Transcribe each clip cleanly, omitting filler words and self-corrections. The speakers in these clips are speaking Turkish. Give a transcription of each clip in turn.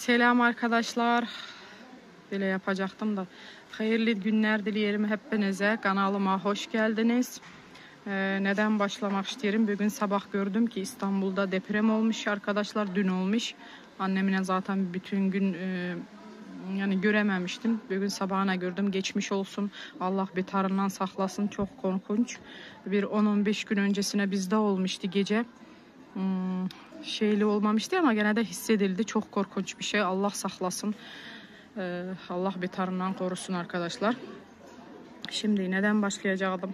Selam arkadaşlar. Böyle yapacaktım da. Hayırlı günler dileyelim hepinize. Kanalıma hoş geldiniz. Neden başlamak isterim? Bugün sabah gördüm ki İstanbul'da deprem olmuş arkadaşlar. Dün olmuş. Annemine zaten bütün gün yani görememiştim. Bugün sabahına gördüm. Geçmiş olsun. Allah beterinden saklasın. Çok korkunç. Bir 10-15 gün öncesine bizde olmuştu gece. Şeyli olmamıştı ama gene de hissedildi. Çok korkunç bir şey. Allah saklasın. Allah beterinden korusun arkadaşlar. Şimdi neden başlayacaktım?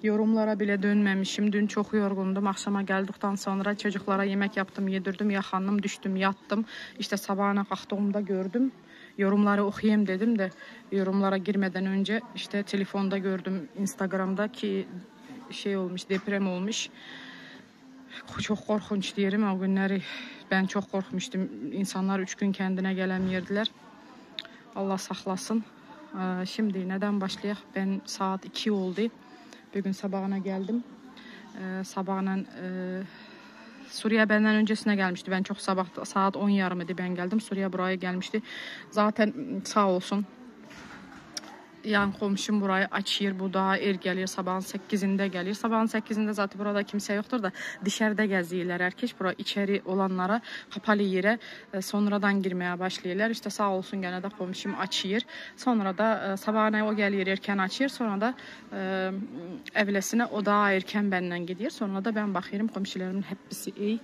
Yorumlara bile dönmemişim. Dün çok yorgundum. Akşama geldikten sonra çocuklara yemek yaptım, yedirdim, yakandım, düştüm, yattım. İşte sabahına kalktığımda gördüm. Yorumları okuyayım dedim de yorumlara girmeden önce işte telefonda gördüm, Instagram'da ki şey olmuş, deprem olmuş. Çok korkunç diyelim, o günleri ben çok korkmuştum. İnsanlar 3 gün kendine gelemiyordular. Allah saklasın. Şimdi neden başlayalım? Ben saat 2 oldu. Bugün sabahına geldim. Sabahına Suriye benden öncesine gelmişti. Ben çok sabah saat 10:30'ydı ben geldim. Suriye buraya gelmişti. Zaten sağ olsun. Yan komşum burayı açıyor. Bu daha gelir. Sabahın 8'inde gelir. Sabahın 8'inde zaten burada kimse yoktur da dışarıda geziyorlar herkes. Buraya içeri olanlara kapalı yere sonradan girmeye başlıyorlar. İşte sağ olsun gene de komşum açıyor. Sonra da sabahına o geliyor erken açıyor. Sonra da evlesine o daha erken benden gidiyor. Sonra da ben bakıyorum komşularımın hepsi iyi.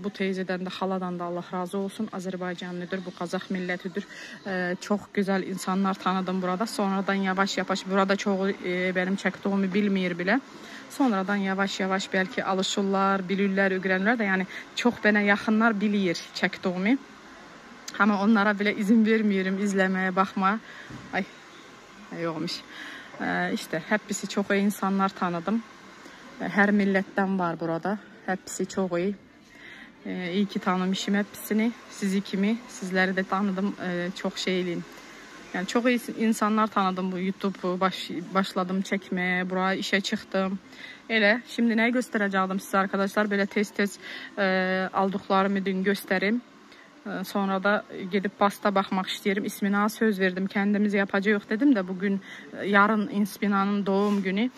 Bu teyzeden de haladan da Allah razı olsun. Azerbaycanlıdır, bu Kazak milletidir. Çok güzel insanlar tanıdım burada. Sonradan yavaş yavaş burada çoğu benim çektiğimi bilmiyor bile. Sonradan yavaş yavaş belki alışırlar, bilirler, öğrenirler de yani çok bana yakınlar biliyor çektiğimi. Ama onlara bile izin vermiyorum izlemeye, bakmaya. Ay olmuş. İşte hepsi çok iyi insanlar tanıdım. Her milletten var burada. Hepsi çok iyi. İyi ki tanımışım hepsini. Sizi kimi, sizleri de tanıdım. Çok şeyliyim. Yani çok iyi insanlar tanıdım bu YouTube'u. Başladım çekmeye. Buraya işe çıktım. Öyle. Şimdi ne göstereceğim size arkadaşlar? Böyle tez aldıklarımı dün göstereyim. Sonra da gidip pasta bakmak istiyorum. İsmina söz verdim. Kendimiz yapacağız dedim de bugün yarın İsmina'nın doğum günü.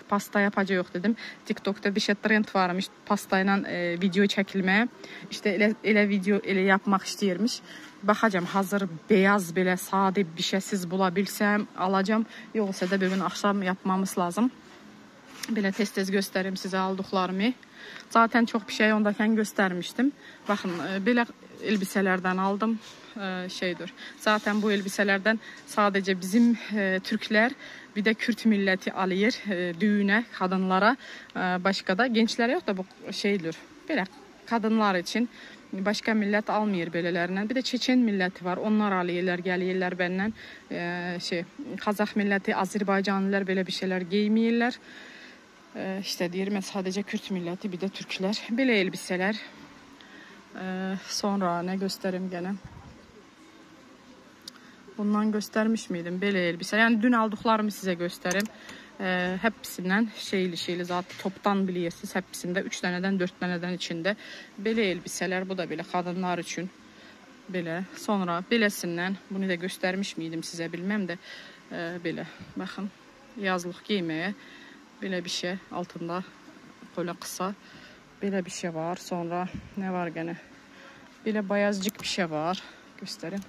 Pasta yapacağız dedim. TikTok'ta bir şey trend varmış pastayla video çekilmeye. İşte ele video ele yapmak istiyormuş. Bakacağım hazır beyaz bile sade bir şey siz bulabilsem alacağım. Yoksa da bugün akşam yapmamız lazım. Böyle tez göstereyim size aldıklarımı. Zaten çok bir şey ondayken göstermiştim. Bakın böyle elbiselerden aldım. Şeydir. Zaten bu elbiselerden sadece bizim Türkler bir de Kürt milleti alıyor düğüne kadınlara. Başka da gençlere yok da bu şeydir. Böyle kadınlar için başka millet almıyor böylelerinden. Bir de Çeçen milleti var. Onlar alıyorlar, geliyorlar benden. Kazak milleti, Azerbaycanlılar böyle bir şeyler giymiyorlar. İşte diyelim sadece Kürt milleti bir de Türkler. Böyle elbiseler. Sonra ne göstereyim gene. Bundan göstermiş miydim? Böyle elbise. Yani dün aldıklarımı size göstereyim. Hepsinden şeyli zaten toptan biliyorsunuz. Hepsinde 3 taneden 4 taneden içinde. Böyle elbiseler. Bu da böyle kadınlar için. Böyle. Sonra belesinden. Bunu da göstermiş miydim size bilmem de. Böyle. Bakın. Yazlık giymeye. Böyle bir şey. Altında böyle kısa. Böyle bir şey var. Sonra ne var gene? Böyle bayazcık bir şey var. Göstereyim.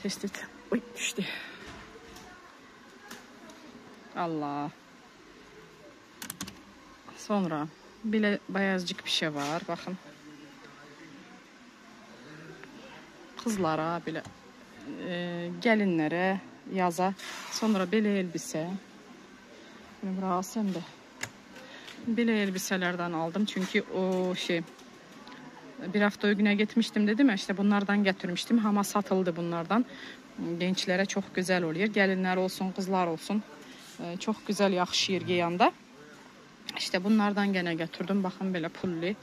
Test et. Oy düştü. Allah. Sonra böyle bayazcık bir şey var. Bakın. Kızlara böyle gelinlere yaza. Sonra böyle elbise. Bunu bıraksam da. Böyle elbiselerden aldım. Çünkü o şey bir hafta güne gitmiştim dedim ya işte bunlardan getirmiştim ama satıldı bunlardan. Gençlere çok güzel oluyor. Gelinler olsun, kızlar olsun. Çok güzel yakışıyor giyanda. İşte bunlardan gene getirdim. Bakın böyle pullu.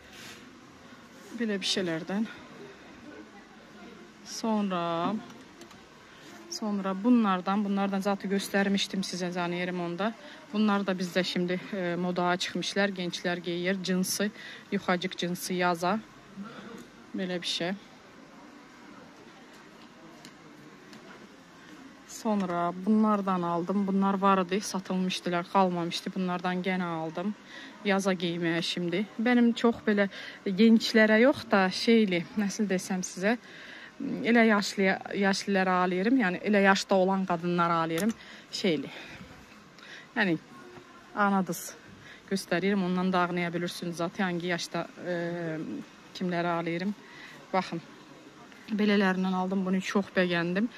Böyle bir şeylerden. Sonra bunlardan zaten göstermiştim size zannederim onda. Bunlar da bizde şimdi moda çıkmışlar. Gençler giyiyor. Cinsi, yuhacık cinsi yaza. Belə bir şey. Sonra bunlardan aldım. Bunlar vardı, satılmışdılar, kalmamışdı. Bunlardan gene aldım. Yaza giymeye şimdi. Benim çok belə gençlərə yox da şeyli, nasıl desem size, elə yaşlılara alıyorum. Yani elə yaşda olan kadınlara alıyorum. Şeyli. Yani anladınız. Gösteririm. Ondan da anlayabilirsiniz zaten hangi yaşta kimlərə alıyorum. Baxın. Belələrindən aldım. Bunu çox beğendim.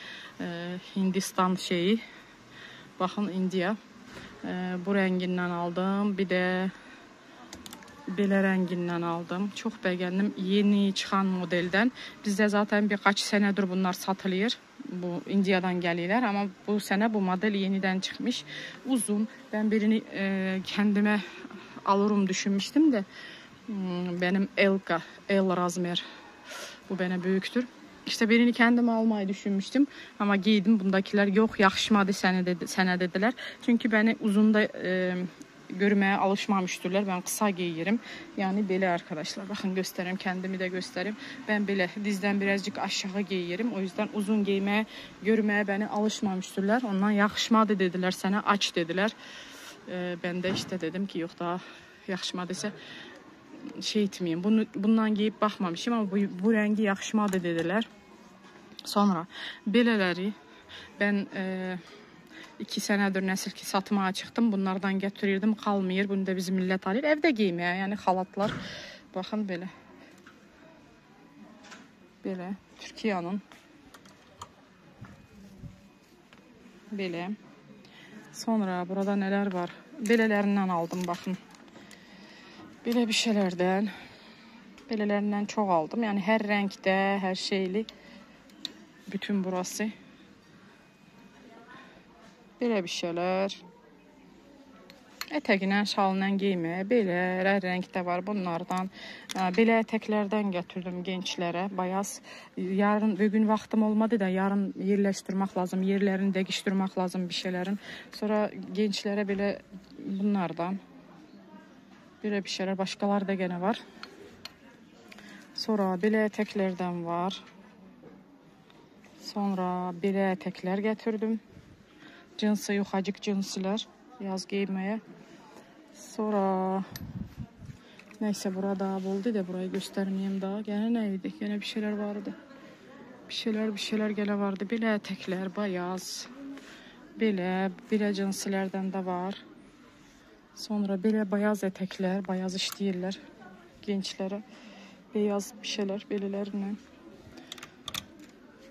Hindistan şeyi. Baxın, India. Bu renginden aldım. Bir de belə renginden aldım. Çox beğendim. Yeni çıxan modelden. Bizdə zaten birkaç senedir bunlar satılır. Bu India'dan gelirler ama bu sene bu model yeniden çıkmış. Uzun. Ben birini kendime alırım düşünmüştüm de benim L razmer. Bu bana büyüktür. İşte birini kendime almayı düşünmüştüm ama giydim. Bundakiler yok, yakışmadı sənə dediler. Çünkü beni uzunda görmeye alışmamıştırlar. Ben kısa giyirim. Yani belə arkadaşlar. Bakın göstereyim, kendimi de göstereyim. Ben belə dizden birazcık aşağı giyirim. O yüzden uzun giymeye, görmeye beni alışmamıştırlar. Ondan yakışmadı dediler, sənə aç dediler. Ben de işte dedim ki yok, daha yakışmadıysa şey etmeyeyim. Bundan giyip bakmamışım ama bu rengi yakışmadı dediler. Sonra belələri ben 2 senedir nəsil ki satmağa çıxdım. Bunlardan gətirirdim, qalmayır. Bunu da bizim millət alır. Evdə giyməyə, yəni xalatlar. Baxın belə. Belə. Türkiye'nin. Belə. Sonra burada neler var? Belələrindən aldım, baxın. Belə bir şeylerden. Belələrindən çok aldım. Yani her renkte, her şeyli. Bütün burası. Belə bir şeyler. Ətəqlə, şalla giymeye belə hər renkdə var bunlardan. Belə ətəklərdən götürdüm gençlərə. Bayaz. Yarın bugün vaxtım olmadı da yarın yerləşdirmək lazım. Yerlərini dəqiqləşdirmək lazım bir şeylerin. Sonra gençlərə belə bunlardan. Belə bir şeyler. Başqaları da gene var. Sonra belə ətəklərdən var. Sonra belə ətəklər gətirdim. Cinsi, yuxacık cinsler. Yaz giymeye. Sonra neyse, burada buldu da burayı göstermeyeyim daha. Gene neydi? Gene bir şeyler vardı. Bir şeyler gene vardı. Belə ətəklər, bayaz. Belə cinslerden de var. Sonra belə bayaz ətəklər, bayaz işləyirlər gençlere. Beyaz bir şeyler belirlerine.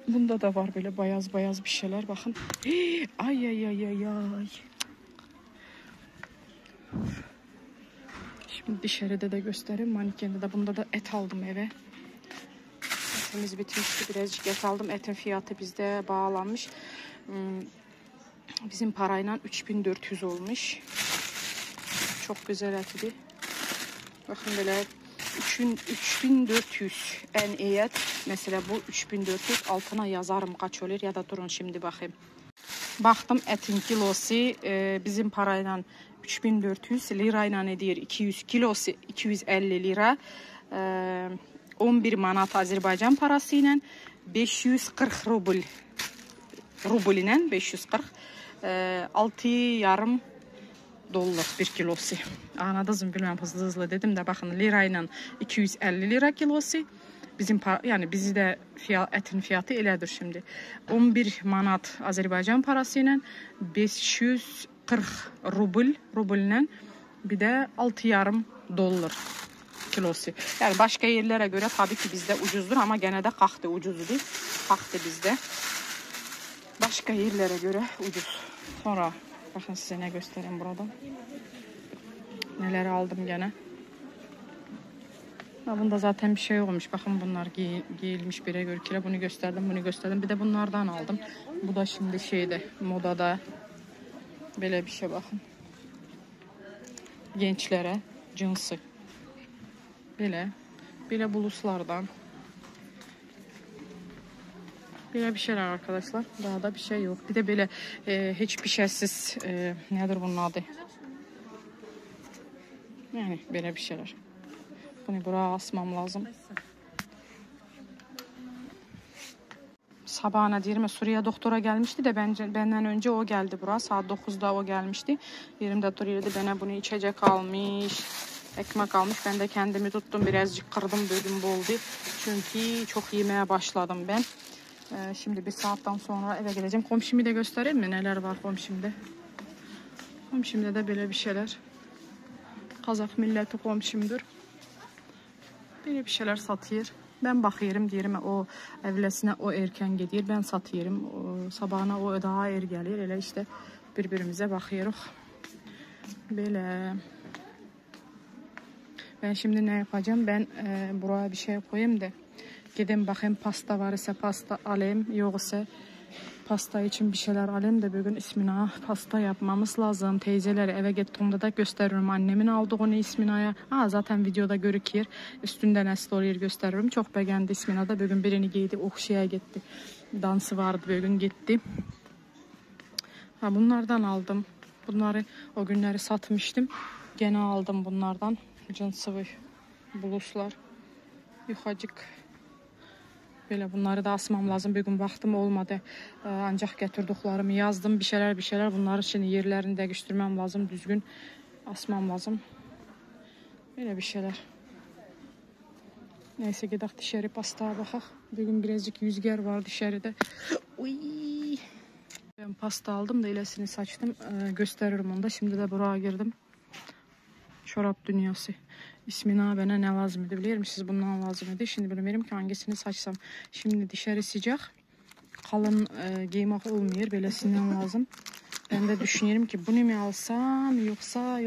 Bunda da var böyle bayaz bir şeyler. Bakın. Ay. Şimdi dışarıda da göstereyim. Manikende de bunda da et aldım eve. Etimiz bitmişti. Birazcık et aldım. Etin fiyatı bizde bağlanmış. Bizim parayla 3400 olmuş. Çok güzel eti. Bakın böyle 3400 en iyi et. Mesela bu 3400, altına yazarım kaç olur ya da durun şimdi bakayım. Baktım etin kilosu bizim parayla 3400 lirayla ne diyor? 200 kilosu 250 lira. 11 manat Azerbaycan parasıyla 540 rubl ile 540 6,5 dolar bir kilosu. Anladınız mı bilmem, hızlı dedim de bakın, lirayla 250 lira kilosu. Bizim yani bizde etin fiyatı elədir şimdi. 11 manat Azerbaycan parasıyla 540 ruble bir de 6,5 dolar kilosu. Yani başka yerlere göre tabii ki bizde ucuzdur ama gene de kalktı ucuzdur. Kalktı bizde. Başka yerlere göre ucuz. Sonra bakın size ne göstereyim buradan. Neler aldım gene. Bunda zaten bir şey olmuş. Bakın bunlar giyilmiş bire göre. Bunu gösterdim. Bir de bunlardan aldım. Bu da şimdi şeyde, modada. Böyle bir şey bakın. Gençlere cinsi. Böyle buluslardan. Böyle bir şeyler arkadaşlar. Daha da bir şey yok. Bir de böyle hiçbir şeysiz nedir bunun adı? Yani böyle bir şeyler. Bunu buraya asmam lazım. sabahına diyelim Suriye doktora gelmişti de benden önce o geldi buraya. Saat 9'da o gelmişti. Yerimde duruyordu. Bana bunu içecek almış. Ekmek almış. Ben de kendimi tuttum. Birazcık kırdım bugün boldu. Çünkü çok yemeye başladım ben. Şimdi bir saatten sonra eve geleceğim. Komşumu da göstereyim mi? Neler var komşumda? Komşumda da böyle bir şeyler. Kazak milleti komşumdur. Böyle bir şeyler satıyor. Ben bakıyorum diyelim o evlesine o erken gidiyor. Ben satıyorum. Sabahına o daha er gelir. Öyle işte birbirimize bakıyoruz. Böyle. Ben şimdi ne yapacağım? Ben buraya bir şey koyayım da gideyim bakayım pasta var ise pasta alayım. Yoksa pasta için bir şeyler alayım da bugün ismina pasta yapmamız lazım. Teyzeleri eve gittiğimde de gösteririm. Annemin aldığını isminaya. Zaten videoda görükür. Üstünde ne story gösteririm. Çok beğendi ismina da. Bugün birini giydi. Okşaya gitti. Dansı vardı bugün gitti. Bunlardan aldım. Bunları o günleri satmıştım. Gene aldım bunlardan. Cinsıvı buluslar. Yuxacık. Böyle bunları da asmam lazım. Bir gün vaxtım olmadı. Ancaq gətirdiklərimi yazdım. Bir şeyler. Bunları şimdi yerlerini değiştirmem lazım. Düzgün asmam lazım. Böyle bir şeyler. Neyse gidelim dışarı pastaya baxaq. Bugün birazcık rüzgar var dışarıda. Uy. Ben pasta aldım da ilesini saçtım. Gösteririm onu da. Şimdi de buraya girdim. Çorap dünyası. İsmina bana ne lazım idi biliyor musunuz? Bundan lazım idi. Şimdi bilmiyorum ki hangisini saçsam. Şimdi dışarı sıcak. Kalın giymek olmuyor. Böylesinden lazım. Ben de düşünüyorum ki bunu mu alsam yoksa.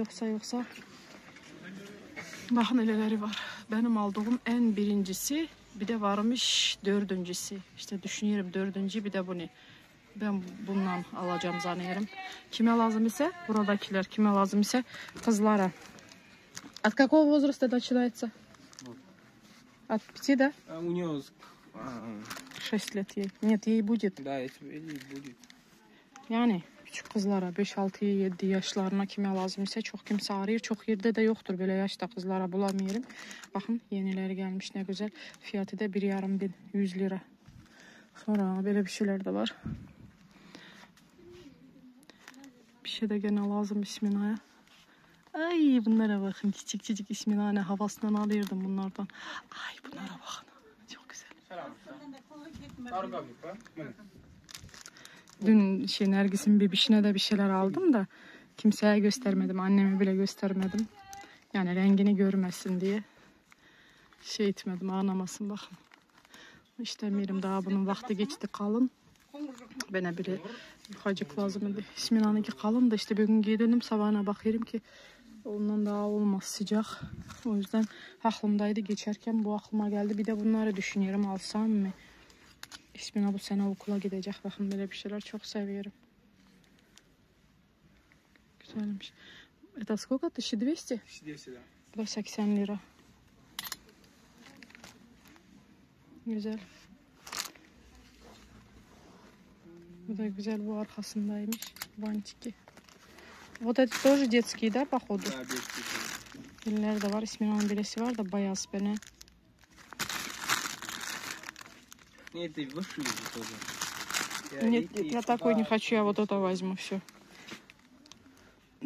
Bakın neleri var. Benim aldığım en birincisi. Bir de varmış dördüncüsü. İşte düşünüyorum dördüncü bir de bunu. Ben bundan alacağım zannederim. Kime lazım ise buradakiler. Kime lazım ise kızlara. От какого возраста начинается? От 5, да? У нее 6 лет ей. Нет, ей будет. да, ей будет. Yani küçük kızlara 5-6-7 yaşlarına kime lazım ise çok kimse arıyor. Çok yerde de yoktur böyle yaşta kızlara bulamıyorum. Bakın yenileri gelmiş ne güzel. Fiyatı da 1.500 100 lira. Sonra böyle bir şeyler de var. Bir şey de gene lazım isminaya. Ay bunlara bakın küçük isminane havasından alıyordum bunlardan. Ay bunlara bakın. Çok güzel. Dün Nergis'in bebişine de bir şeyler aldım da kimseye göstermedim. Anneme bile göstermedim. Yani rengini görmesin diye şey etmedim ağlamasın bakın. İstemiyorum daha bunun vakti geçti kalın. Bana bile yuhacık lazım idi. İsminanınki kalın da işte bugün giydim sabahına bakıyorum ki ondan daha olmaz sıcak. O yüzden aklımdaydı geçerken bu aklıma geldi. Bir de bunları düşünüyorum alsam mı? İsmina bu sene okula gidecek. Bakın böyle bir şeyler çok seviyorum. Güzelmiş. Это сколько? 1200? 1200, да. Bu da 80 lira. Güzel. Bu da güzel bu arkasındaymış. Bantики. Вот это тоже детские, да, походу? Да, детский. Eller de var. İsmina'nın birisi var da bayağı beni. Нет, ты вышли тоже. Нет, я такой не хочу, я вот это возьму, все.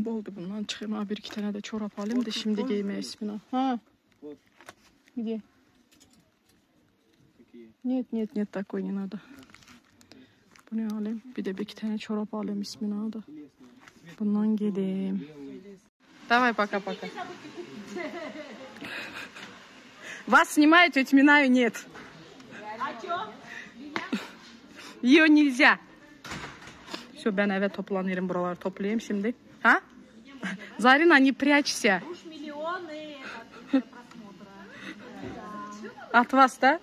Oldu bundan çıkayım. Bir iki tane de çorap alayım da şimdi giymeye ismina. Ha. Вот Где? такие. Нет, такой не надо. Bunu alayım. Bir de bir iki tane çorap alayım ismina da. Bundan gideyim. Давай, пока-пока. Вас снимают, ведь Минаю нет. А чё? Ее nельзя. Все, ben eve toplanıyorum. Buraları toplayayım şimdi. Ha? Зарина, не прячься. Уж миллионы просмотра. От вас, да?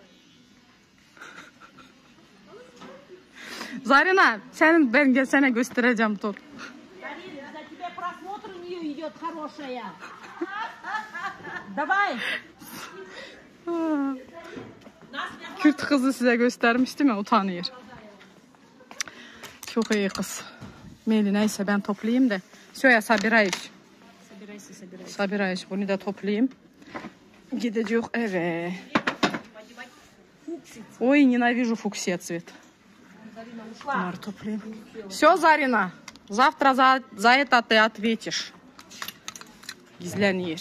Зарина, ben gelsene göstereceğim dur. Зарина, за тебя просмотр у нее идет хорошая. Давай. Kürt kızı size göstermiştim ya utanıyor. Çok iyi kız. Meli neyse ben toplayayım da. Söyle Sabirayış. Sabirayış bunu da toplayayım. Gideceğiz eve. Ой, ненавижу фуксия цвет. Bunları toplayayım. Все, Зарина. Завтра за это ты ответишь. Гизляниер.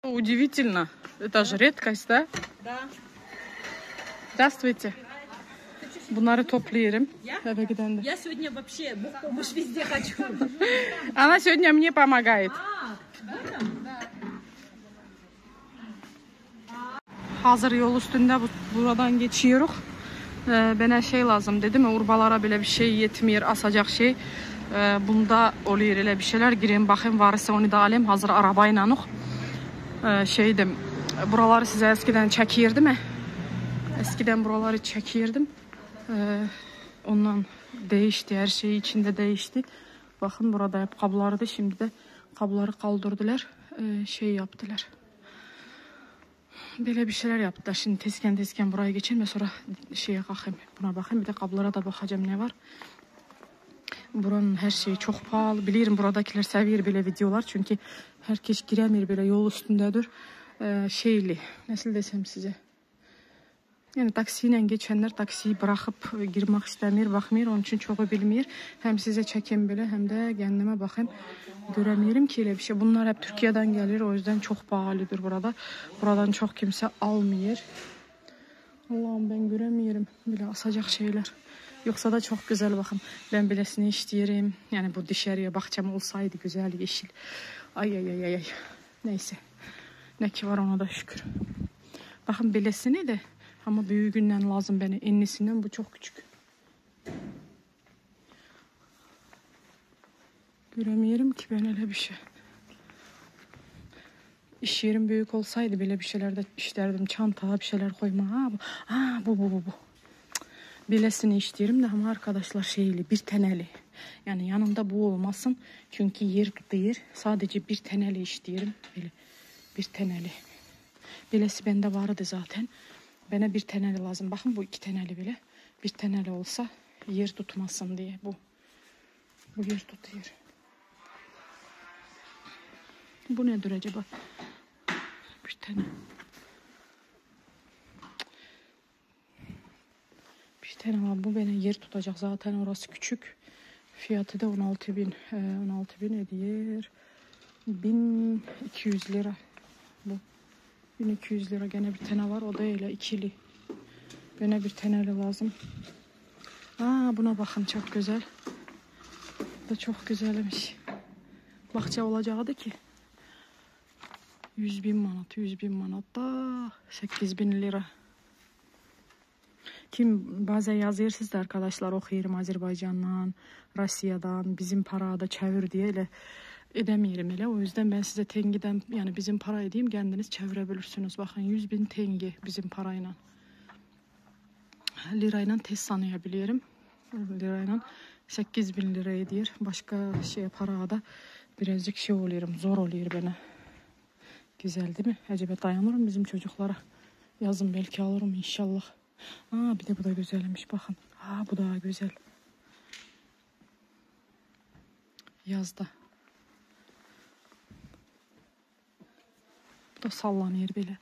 Удивительно. Это же редкость, да? Да. Здравствуйте. Bunları toplayırım. Eve giden de. Я сегодня вообще Бог помощь везде хочу. Она сегодня мне помогает. Hazır yol üstünde buradan geçiyoruz. Bana şey lazım dedi mi? Urbalara bile bir şey yetmiyor, asacak şey. Bunda oluyor öyle bir şeyler. Gireyim bakayım varsa onu da alayım. Hazır arabayla nok. Şeydim. Buraları size eskiden çekirdim mi? Eskiden buraları çekirdim. Ondan değişti. Her şey içinde değişti. Bakın burada hep kablardı. Şimdi de kabları kaldırdılar. Şey yaptılar. Böyle bir şeyler yaptılar. Şimdi tezken buraya geçelim ve sonra şeye bakayım. Buna bakayım. Bir de kablara da bakacağım ne var. Buranın her şeyi çok pahalı. Bilirim buradakiler seviyor böyle videolar. Çünkü herkes giremiyor böyle yol üstündedir. Şeyli. Nasıl desem size. Yani taksiyle geçenler taksiyi bırakıp girmek istemiyor, bakmıyor. Onun için çoğu bilmiyor. Hem size çekeyim böyle hem de kendime bakayım. Göremiyorum ki öyle bir şey. Bunlar hep Türkiye'den gelir. O yüzden çok pahalıdır burada. Buradan çok kimse almıyor. Allah'ım ben göremiyorum. Bile asacak şeyler. Yoksa da çok güzel bakın. Ben bilesini istiyorum. Yani bu dışarıya bahçem olsaydı güzel yeşil. Ay. Neyse. Ne ki var ona da şükür. Bakın bilesini de. Ama büyüğünden lazım bana. Ennisinden bu çok küçük. Göremiyorum ki ben öyle bir şey. İş yerim büyük olsaydı bile bir şeyler de işlerdim. Çantaya bir şeyler koyma. Bu. Bilesini istiyorum da ama arkadaşlar şeyli bir teneli. Yani yanında bu olmasın. Çünkü yer tutuyor. Sadece bir teneli istiyorum. Böyle bir teneli. Bilesi bende vardı zaten. Bana bir teneli lazım. Bakın bu iki teneli bile. Bir teneli olsa yer tutmasın diye bu. Bu yer tutuyor. Bu nedir acaba? Bir tane. Bir tane var. Bu bana yer tutacak. Zaten orası küçük. Fiyatı da 16.000. 16.000 ediyor. 1200 lira. Bu. 1200 lira. Gene bir tane var. O da öyle ikili. Bana bir teneli lazım. Buna bakın çok güzel. Bu da çok güzelmiş. Bahçe olacaktı ki. 100.000 manat da 8.000 lira. Kim bazen yazıyorsunuz da arkadaşlar okuyorum Azerbaycan'dan, Rusya'dan bizim parada çevir diye öyle edemeyelim öyle. O yüzden ben size tengiden yani bizim para edeyim kendiniz çevirebilirsiniz. Bakın 100.000 tenge bizim parayla. Lirayla tez sanıyabilirim. Lirayla 8.000 lira ediyor. Başka şey parada birazcık şey oluyorum. Zor oluyor bana. Güzel değil mi? Acaba dayanırım bizim çocuklara. Yazın belki alırım inşallah. Bir de bu da güzelmiş bakın. Bu daha güzel. Yazda. Bu da sallanıyor böyle.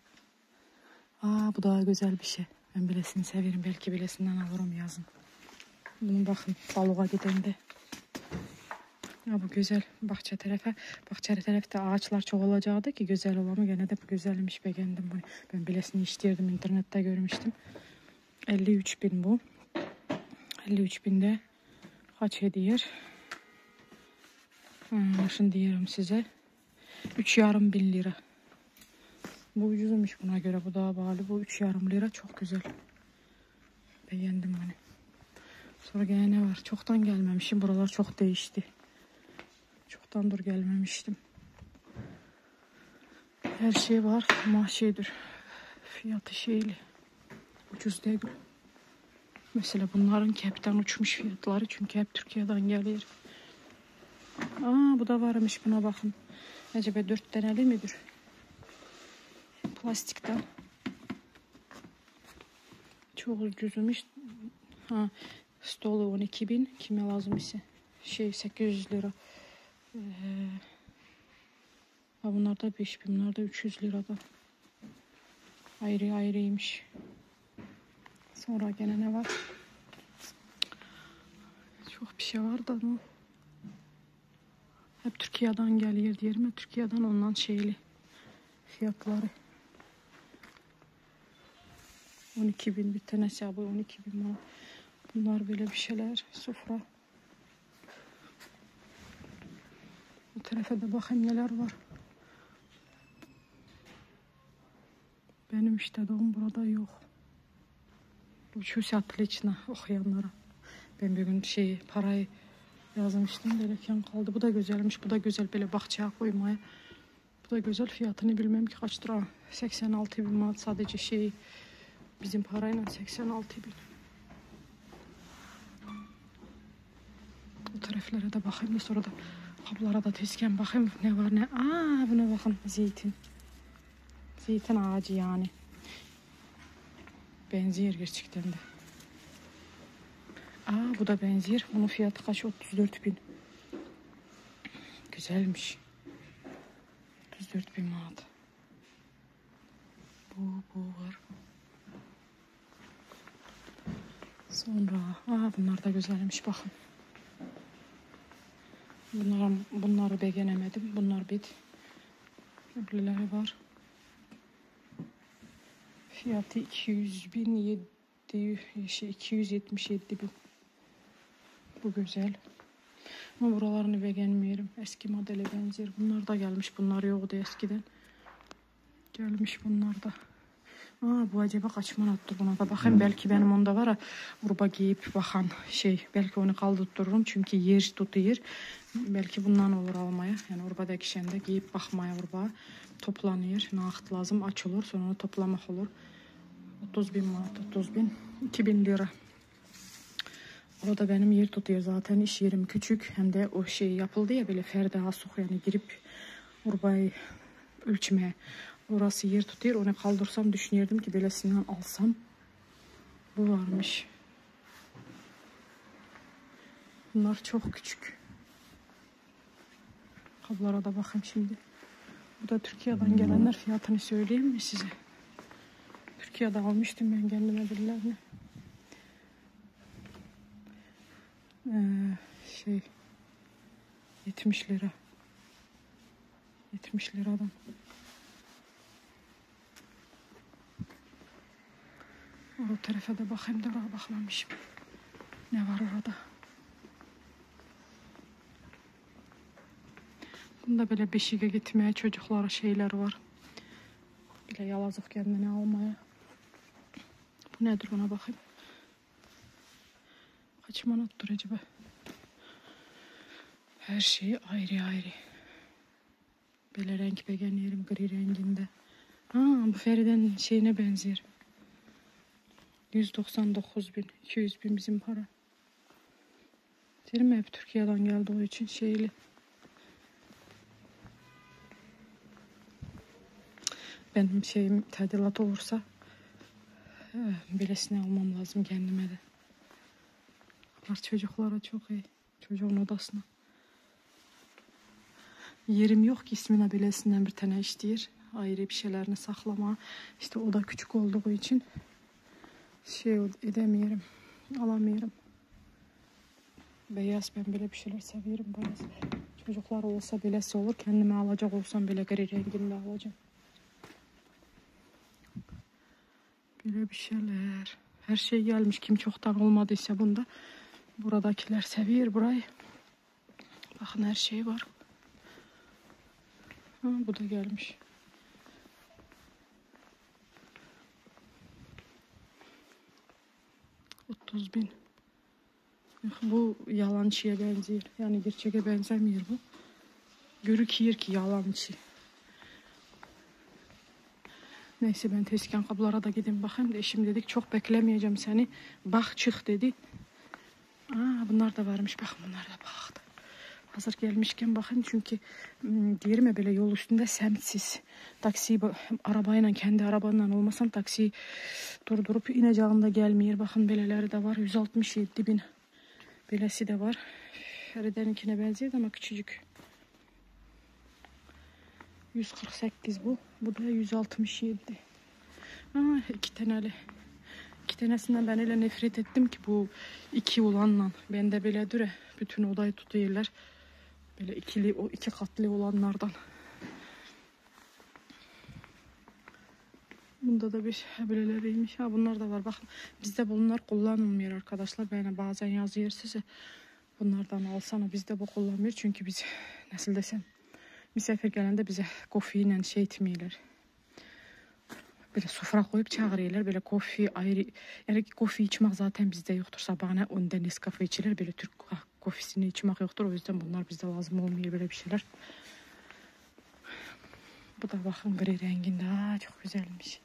Bu daha güzel bir şey. Ben bilesini severim. Belki bilesinden alırım yazın. Bunu bakın balığa gidende. Bu güzel. Bahçe tarafta ağaçlar çok olacaktı ki güzel olamı. Gene de bu güzelmiş. Beğendim bunu. Ben bilesini istiyordum. İnternette görmüştüm. 53.000 bu. 53.000'de kaç ediyor? Şimdi diyorum size. 3.500 lira. Bu ucuzmuş buna göre. Bu daha pahalı. Bu 3.500 lira. Çok güzel. Beğendim bunu. Sonra gene ne var? Çoktan gelmemişim. Buralar çok değişti. Çoktandır gelmemiştim. Her şey var ama şeydir. Fiyatı şeyli. Ucuz değil. Mesela bunların hepten uçmuş fiyatları. Çünkü hep Türkiye'den geliyor. Bu da varmış. Buna bakın. Acaba 4 taneli midir? Plastikten. Çok ucuzmuş. Stolu 12.000. Kime lazım ise. 800 lira. Bunlar da 5.000. Bunlar da 300 lirada. Ayrıymış. Sonra gene ne var? Çok bir şey var da ne? Hep Türkiye'den geliyor diyelim. Türkiye'den ondan şeyli fiyatları. 12.000 bir tanesi abi 12.000 manat. Bunlar böyle bir şeyler. Sofra. Bu tarafa da bakayım neler var. Benim işte doğum burada yok. Учусь отлично okuyanlara. Ben bir gün parayı yazmıştım. Böyleken kaldı. Bu da güzelmiş. Bu da güzel böyle bahçeye koymaya. Bu da güzel. Fiyatını bilmem ki kaç lira. 86.000 manat sadece bizim parayla 86.000. Bu taraflara da bakayım da sonra da kapılara da tezken bakayım ne var ne. Buna bakın zeytin. Zeytin ağacı yani. Benziyor gerçekten de. Bu da benziyor. Bunun fiyatı kaç? 34.000. Güzelmiş. 34.000 manat. Bu var. Sonra bunlar da güzelmiş bakın. Bunları beğenemedim. Bunlar bit. Öbürleri var. Fiyatı 277.000. Bu güzel. Ama buralarını beğenmiyorum. Eski modele benziyor. Bunlar da gelmiş. Bunlar yoktu eskiden. Gelmiş bunlar da. Bu acaba kaç manattır buna da bakayım. Belki benim onda var urba giyip bakan belki onu kaldırtırırım. Çünkü yer tutuyor. Belki bundan olur almaya. Yani urbadaki şeyinde giyip bakmaya urba. Toplanıyor. Ne vakit lazım açılır. Sonra onu toplamak olur. 30.000 manat. 30.000. 2.000 lira. Orada benim yer tutuyor zaten. İş yerim küçük. Hem de o yapıldı ya böyle ferde asuk yani girip urbayı ölçmeye. Orası yer tutuyor. Onu kaldırsam düşünüyordum ki böylesinden alsam. Bu varmış. Bunlar çok küçük. Kablara da bakayım şimdi. Bu da Türkiye'den gelenler fiyatını söyleyeyim mi size? Türkiye'de almıştım ben kendime birilerini. 70 lira. 70 liradan. O tarafa da bakayım da bakmamışım. Ne var orada? Bunda böyle beşiğe gitmeye çocuklara şeyler var. Bile yalazık kendini almaya. Bu nedir ona bakayım. Kaç manattır acaba? Her şey ayrı ayrı. Böyle renk beğeniyorum gri renginde. Bu Feride'nin şeyine benziyor. 199.000, 200.000 bizim para. Derim mi hep Türkiye'den geldi o için şeyli. Benim tadilat olursa bilesini almam lazım kendime de. Çocuklara çok iyi. Çocuğun odasına. Yerim yok ki ismine bilesinden bir tane işleyir. Ayrı bir şeylerini saklama. İşte o da küçük olduğu için edemiyorum. Alamıyorum. Beyaz ben böyle bir şeyler seviyorum. Beyaz. Çocuklar olsa bilesi olur. Kendime alacak olsam bile gri renginde alacağım. Böyle bir şeyler. Her şey gelmiş. Kim çoktan olmadıysa bunda. Buradakiler seviyor burayı. Bakın her şey var. Bu da gelmiş. $30.000. Bu yalançıya benziyor. Yani gerçeğe benzemiyor bu. Görüküyor ki yalançı. Neyse ben tezken kapılara da gideyim bakayım da eşim dedik çok beklemeyeceğim seni. Bak çık dedi. Bunlar da varmış bakın bunlar da baktı. Hazır gelmişken bakın çünkü diyelim ya böyle yol üstünde semtsiz. Taksi arabayla kendi arabanla olmasan taksi durdurup ineceğinde gelmiyor. Bakın beleleri de var 167.000. Belesi de var. Feride'ninkine benziyor ama küçücük. 148 bu. Bu da 167. 2 İki tanesinden ben öyle nefret ettim ki bu iki olanla. Ben de böyle düre bütün odayı tutuyorlar. Böyle ikili, o iki katlı olanlardan. Bunda da bir böyleleriymiş. Ha bunlar da var. Bakın bizde bunlar kullanılmıyor arkadaşlar. Ben bazen yazıyor size. Bunlardan alsana. Bizde bu kullanmıyor. Çünkü biz nasıl desem misafir gelende bize kofiyle şey etmiyorlar. Böyle sofra koyup çağırıyorlar. Böyle kofi ayrı. Yani kofi içmek zaten bizde yoktur. Sabahına önden Nescafe içilir. Böyle Türk kofisini içmek yoktur. O yüzden bunlar bizde lazım olmuyor böyle bir şeyler. Bu da bakın gri renginde. Aa, çok güzelmiş.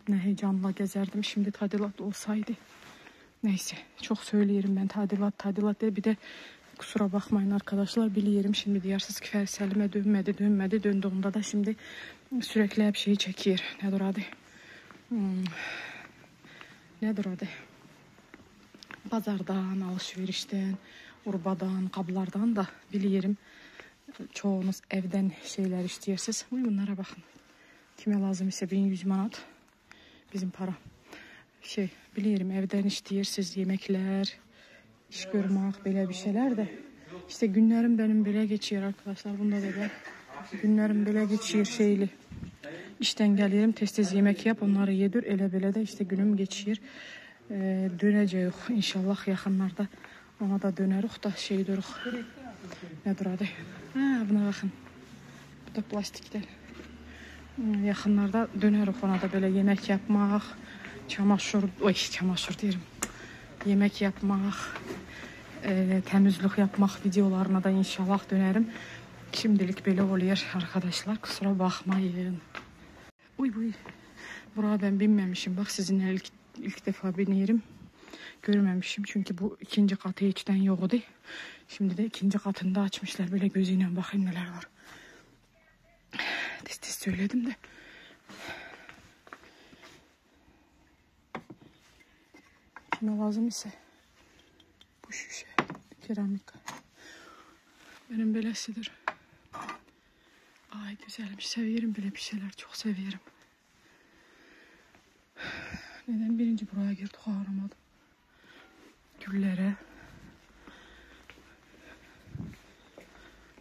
Ne heyecanla gezerdim şimdi tadilat olsaydı. Neyse çok söyleyelim ben tadilat diye bir de kusura bakmayın arkadaşlar biliyorum şimdi diyersiniz ki Ferselime dönmedi döndüğümde da şimdi sürekli hep şeyi çekiyor. Nedir adı? Nedir adı? Pazardan, alışverişten, urbadan, kablardan da biliyorum. Çoğunuz evden şeyler istiyorsunuz. Bunlara bakın. Kime lazım ise 1100 manat. Bizim para. Biliyorum evden istiyorsunuz yemekler, iş görmek böyle bir şeyler de. İşte günlerim benim böyle geçiyor arkadaşlar. Bunda da ben. Günlerim böyle geçiyor şeyli. İşten gelirim tez yemek yap onları yedir. Ele böyle de işte günüm geçiyor. Döneceğiz inşallah yakınlarda. Ona da döneriz da şey duruk. Nedir adı? Ha, buna bakın. Bu da plastikten. Yakınlarda döneriz ona da böyle yemek yapmak. Çamaşır diyelim. Yemek yapmak. Temizlik yapmak videolarına da inşallah dönerim. Şimdilik böyle oluyor arkadaşlar. Kusura bakmayın. Uy. Buraya ben binmemişim. Bak sizinle ilk defa biniyorum. Görmemişim. Çünkü bu ikinci katı içten yoktu. Şimdi de ikinci katında açmışlar. Böyle gözüyle bakayım neler var. Tez söyledim de. Kime lazım ise bu şişe keramik. Benim böylesidir. Ay güzelmiş. Seviyorum böyle bir şeyler. Çok seviyorum. Neden birinci buraya girdik ağramadım. Güllere.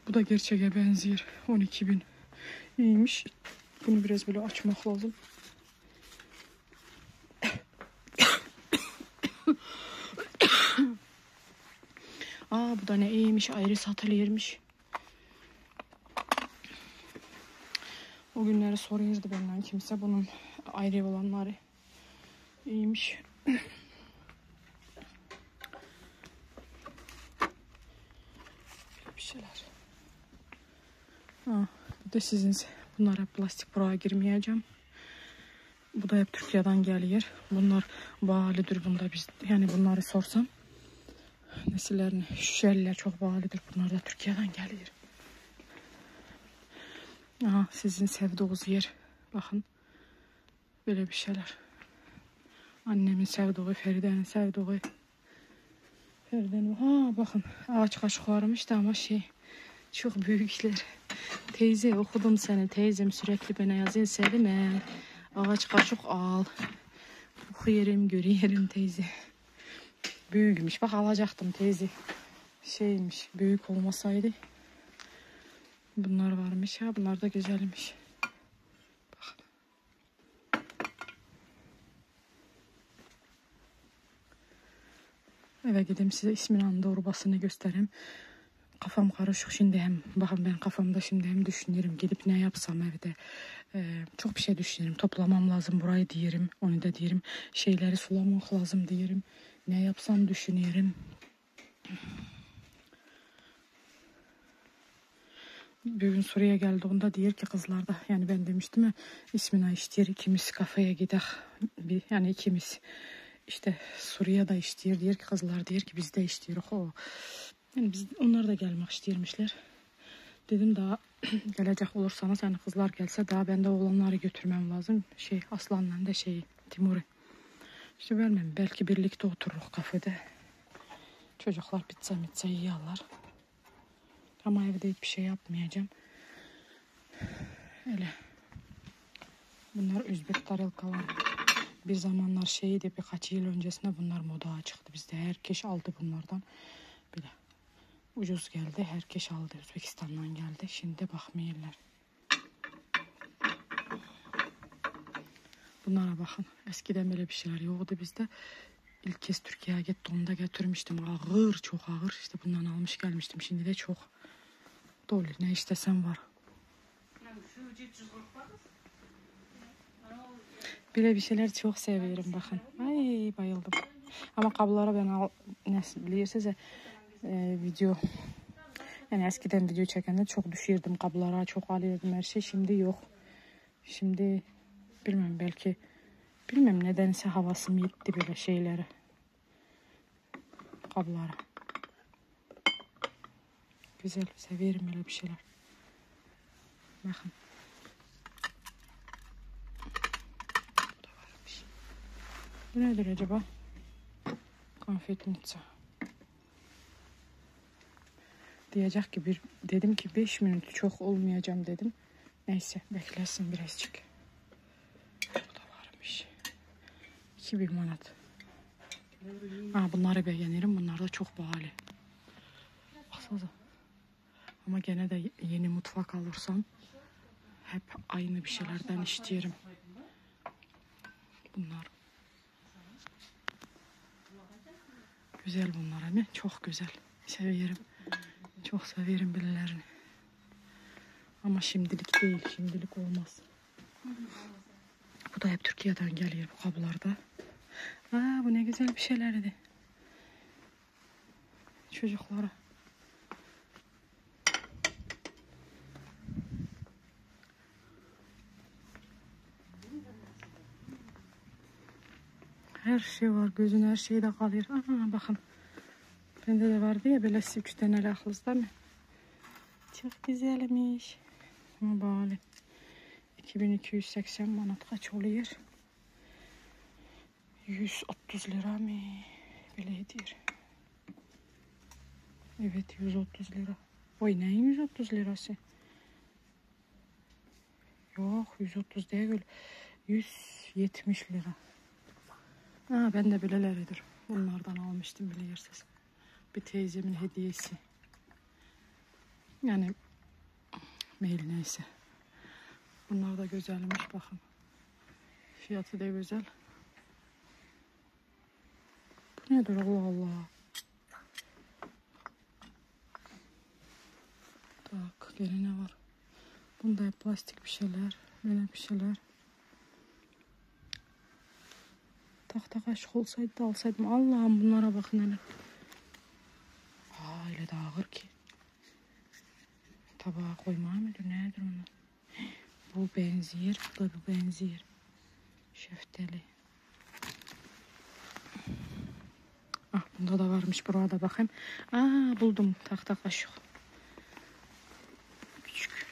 Bu da gerçeğe benziyor. 12.000 iyiymiş. Bunu biraz böyle açmak lazım. Aa bu da ne iyiymiş. Ayrı satılırmış. O günleri soruyordu benden kimse. Bunun ayrı olanları iyiymiş. Bir şeyler. Bu da sizin. Bunlara plastik buraya girmeyeceğim. Bu da hep Türkiye'den geliyor. Bunlar bağlıdır bunda biz. Yani bunları sorsam nesillerini şişerler çok bağlıdır. Bunlar da Türkiye'den geliyor. Aha sizin sevdiğiniz yer. Bakın. Böyle bir şeyler. Annemin sevdiği, Feride'nin sevdiği. Feride'nin. Ha bakın ağaç kaşıklarmış da ama çok büyükler. Teyze okudum seni. Teyzem sürekli bana yazıyor. Sevim ağaç kaşık al. Okuyerim, görüyerim teyze. Büyükmüş. Bak alacaktım teyze. Şeymiş. Büyük olmasaydı. Bunlar varmış ya. Bunlar da güzelmiş. Bak. Eve gideyim size İsmina'nın doğrubasını göstereyim. Kafam karışık şimdi hem. Bakın ben kafamda şimdi hem düşünüyorum. Gidip ne yapsam evde. Çok bir şey düşünüyorum. Toplamam lazım burayı diyelim. Onu da diyelim. Şeyleri sulamak lazım diyelim. Ne yapsam düşünüyorum. Bir gün Suriye geldi onda diyor ki kızlar da yani ben demiştim ya İsmina iştiyor ikimiz kafeye gidelim. Yani ikimiz işte Suriye'de iştiyor diyor ki kızlar diyor ki biz de iştiyoruz. Yani biz onlar da gelmek istiyormuşlar. Dedim daha gelecek olursanız yani kızlar gelse daha ben de oğlanları götürmem lazım. Aslan'la da Timur'u. İşte vermem. Belki birlikte otururuz kafede. Çocuklar pizza yiyorlar. Ama evde hiçbir şey yapmayacağım. Öyle. Bunlar Özbek tarelkalar. Bir zamanlar şeydi, birkaç yıl öncesinde bunlar moda çıktı bizde. Herkes aldı bunlardan. Bir de ucuz geldi. Herkes aldı. Özbekistan'dan geldi. Şimdi bakmayırlar. Bunlara bakın. Eskiden böyle bir şeyler yoktu bizde. İlk kez Türkiye'ye gittiğimde getirmiştim. Ağır, çok ağır. İşte bundan almış gelmiştim. Şimdi de çok dolu. Ne istesem var. Böyle bir şeyler çok seviyorum bakın. Ay bayıldım. Ama kablolara ben nasıl bilirsiniz video. Yani eskiden video çekende çok düşürdüm kablolara. Çok alıyordum her şey. Şimdi yok. Şimdi bilmem belki bilmem nedense havasım gitti böyle şeylere. Kablolara. Güzel severim böyle bir şeyler. Bakın. Bu nedir acaba? Konfetnica. Diyecek ki dedim ki 5 minut çok olmayacağım dedim. Neyse beklesin birazcık. Bu da varmış. 2000 manat. Bunları beğenirim. Bunlar da çok pahalı. Baksanıza. Ama gene de yeni mutfak alırsam hep aynı bir şeylerden istiyorum. Bunlar. Güzel bunlar hani. Çok güzel. Severim. Çok severim birilerini. Ama şimdilik değil. Şimdilik olmaz. Bu da hep Türkiye'den geliyor bu kablolarda. Bu ne güzel bir şeylerdi. Çocuklara. Her şey var. Gözün her şeyde kalıyor. Bakın. Bende de vardı ya böyle 3 tane lahlız değil mi? Çok güzelmiş. Ama bağlı. 2280 manat kaç oluyor? 130 lira mı? Böyle diyor. Evet 130 lira. Oy neyin 130 lirası? Yok 130 değil. 170 lira. Ben de böyleleridir. Bunlardan almıştım bilirsiniz. Bir teyzemin hediyesi. Yani mail neyse. Bunlar da güzelmiş bakın. Fiyatı da güzel. Bu nedir Allah Allah. Tak gene ne var? Bunda hep plastik bir şeyler. Böyle bir şeyler. Tahta kaşık olsaydı da alsaydım. Allah'ım bunlara bakın hele. Öyle de ağır ki. Tabağa koymaya mıdır? Nedir onlar? Bu benziyor. Bu da bu benziyor. Şeftali. Bunda da varmış. Burada bakayım. Buldum tahta kaşık. Küçük.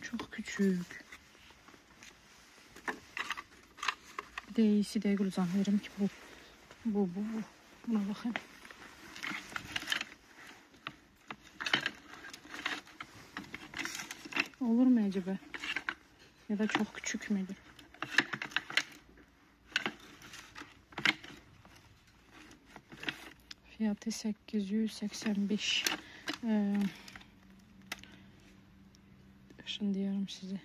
Çok küçük. Bir de iyisi de zannederim ki bu. Buna bakayım. Olur mu acaba? Ya da çok küçük müdür? Fiyatı 885. Şimdi diyorum size.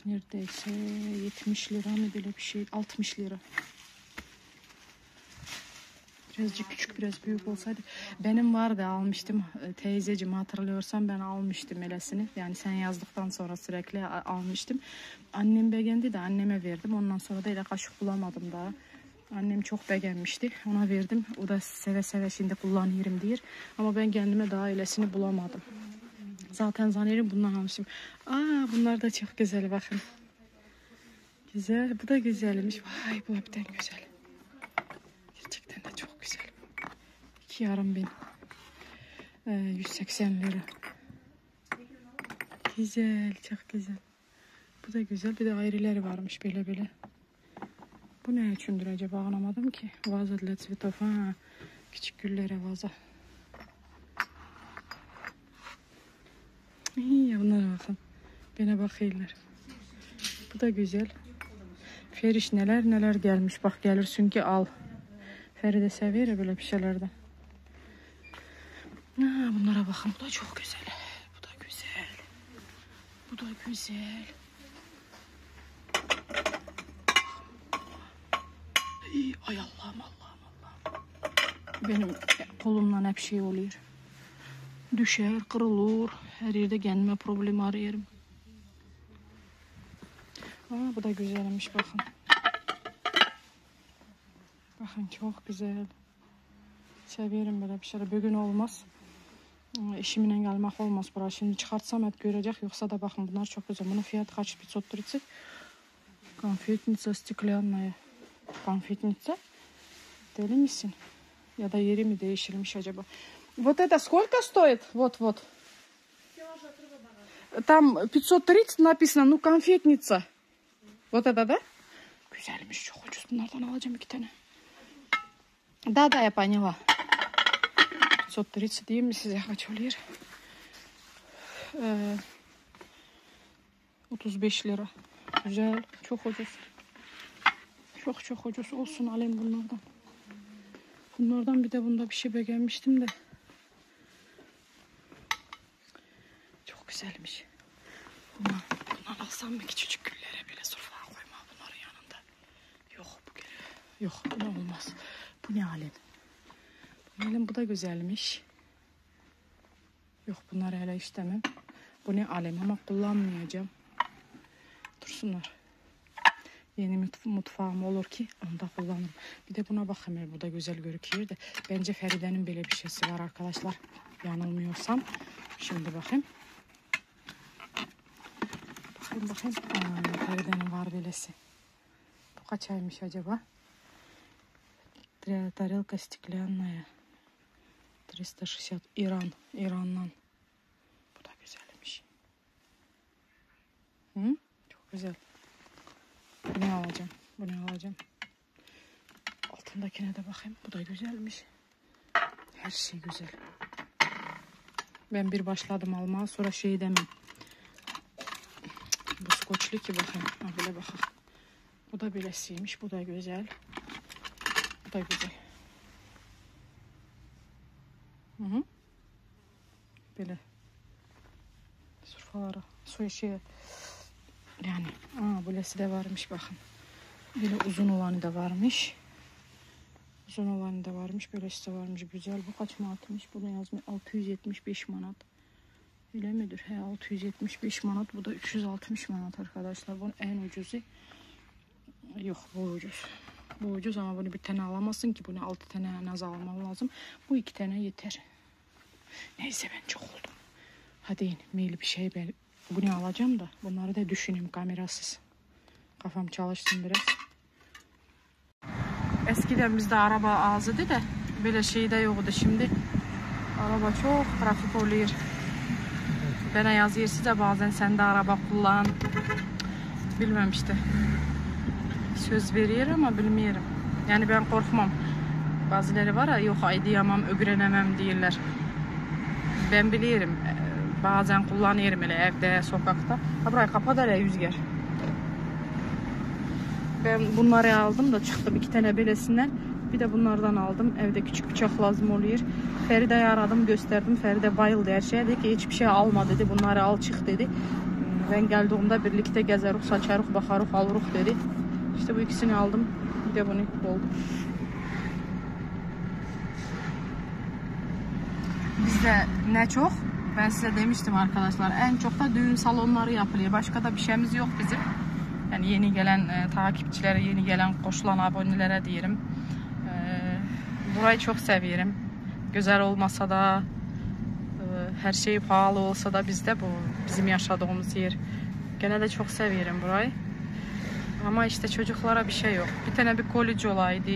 Neredeyse 70 lira mı böyle bir şey? 60 lira. Birazcık küçük biraz büyük olsaydı. Benim vardı almıştım. Teyzeciğim hatırlıyorsan ben almıştım elesini. Yani sen yazdıktan sonra sürekli almıştım. Annem beğendi de anneme verdim. Ondan sonra da ele kaşık bulamadım daha. Annem çok beğenmişti. Ona verdim. O da seve seve şimdi kullanıyorum diyor. Ama ben kendime daha elesini bulamadım. Zaten zannederim bundan almışım. Bunlar da çok güzel bakın. Güzel. Bu da güzelmiş. Vay bu hepten güzel. Gerçekten de çok güzel. 2,5 bin. 180 lira. Güzel. Çok güzel. Bu da güzel. Bir de ayrıları varmış böyle. Bu ne içindir acaba anlamadım ki. Vaza для цветов. Küçük güllere vaza. İyi, bunlara bakın. Bana bakıyorlar. Bu da güzel. Feriş neler gelmiş. Bak gelirsin ki al. Feride seviyor ya böyle bir şeylerden. Bunlara bakın. Bu da çok güzel. Bu da güzel. Bu da güzel. Ay Allah'ım. Benim kolumdan hep şey oluyor. Düşer, kırılır. Her yerde kendime problem arıyorum. Bu da güzelmiş bakın. Bakın çok güzel. Seviyorum böyle bir şeyler. Bugün olmaz. İşimle gelmek olmaz buraya. Şimdi çıkartsam hep görecek. Yoksa da bakın bunlar çok güzel. Bunun fiyatı kaç? 530. Konfetница стеклянная. Konfetniца. Deli misin? Ya da yeri mi değiştirmiş acaba? Вот это сколько стоит? Вот. Там 530 написано. Ну, конфетница. Вот это, да? Güzelmiş. Çok ucuz. Bunlardan alacağım 2 tane. Да, я поняла. 530 diyeyim mi size kaç oluyor? 35 lira. Güzel. Çok ucuz. Çok ucuz. Olsun alayım bunlardan. Bunlardan bir de bunda bir şey beğenmiştim de. Çok güzelmiş. Bundan alsam mı küçücük güllere bile sofraya koyma bunların yanında. Yok bu geliyor. Yok bu da olmaz. Bu ne alem? Bu da güzelmiş. Yok bunları hele istemem. Bu ne alem ama kullanmayacağım. Dursunlar. Yeni mutfağım olur ki onu da kullanırım. Bir de buna bakayım. Bu da güzel görünüyor da. Bence Feride'nin böyle bir şeysi var arkadaşlar. Yanılmıyorsam. Şimdi bakayım. Bakayım. Feride'nin var böylesi. Bu kaç aymış acaba? Тарелка стеклянная. 360. İran'dan. Bu da güzelmiş. Çok güzel. Bunu alacağım. Altındakine de bakayım. Bu da güzelmiş. Her şey güzel. Ben bir başladım almaya sonra şey demem. Bu skoçlu ki bakayım. Böyle bakayım. Bu da böylesiymiş. Bu da güzel. Bu da güzel. Böyle. Surfalara. Su şey. Yani. Böylesi de varmış bakın. Böyle uzun olanı da varmış. Böylesi de varmış. Güzel. Bu kaç manatmış? Bunu yazmış. 675 manat. Öyle midir? 675 manat. Bu da 360 manat arkadaşlar. Bunun en ucuzu. Yok bu ucuz. Bu ucuz ama bunu bir tane alamazsın ki. Bunu 6 tane en az almam lazım. Bu 2 tane yeter. Neyse ben çok oldum. Hadi in. Mail bir şey ben bunu alacağım da. Bunları da düşüneyim kamerasız. Kafam çalışsın biraz. Eskiden bizde araba azdı da böyle şey de yoktu şimdi. Araba çok trafik oluyor. Bana yazıyor size bazen sen de araba kullan. Bilmem işte. Söz veriyor ama bilmiyorum. Yani ben korkmam. Bazıları var ya yok ay diyemem, öğrenemem diyorlar. Ben biliyorum. Bazen kullanıyorum öyle evde, sokakta. Burayı kapat hele Rüzgar. Ben bunları aldım da çıktım 2 tane belesinden. Bir de bunlardan aldım. Evde küçük bıçak lazım oluyor. Feride'yi aradım, gösterdim. Feride bayıldı her şeye. Dedi ki hiçbir şey alma dedi. Bunları al çık dedi. Ben geldiğimde birlikte gezeruk, saçaruk, bakaruk, aluruk dedi. İşte bu ikisini aldım. Bir de bunu oldu. Bizde ne çok? Ben size demiştim arkadaşlar. En çok da düğün salonları yapılıyor. Başka da bir şeyimiz yok bizim. Yani yeni gelen takipçilere, yeni gelen koşulan abonelere diyelim. Burayı çok seviyorum. Güzel olmasa da, her şey pahalı olsa da bizde bu bizim yaşadığımız yer. Gene de çok seviyorum burayı. Ama işte çocuklara bir şey yok. Bir tane bir college olaydı.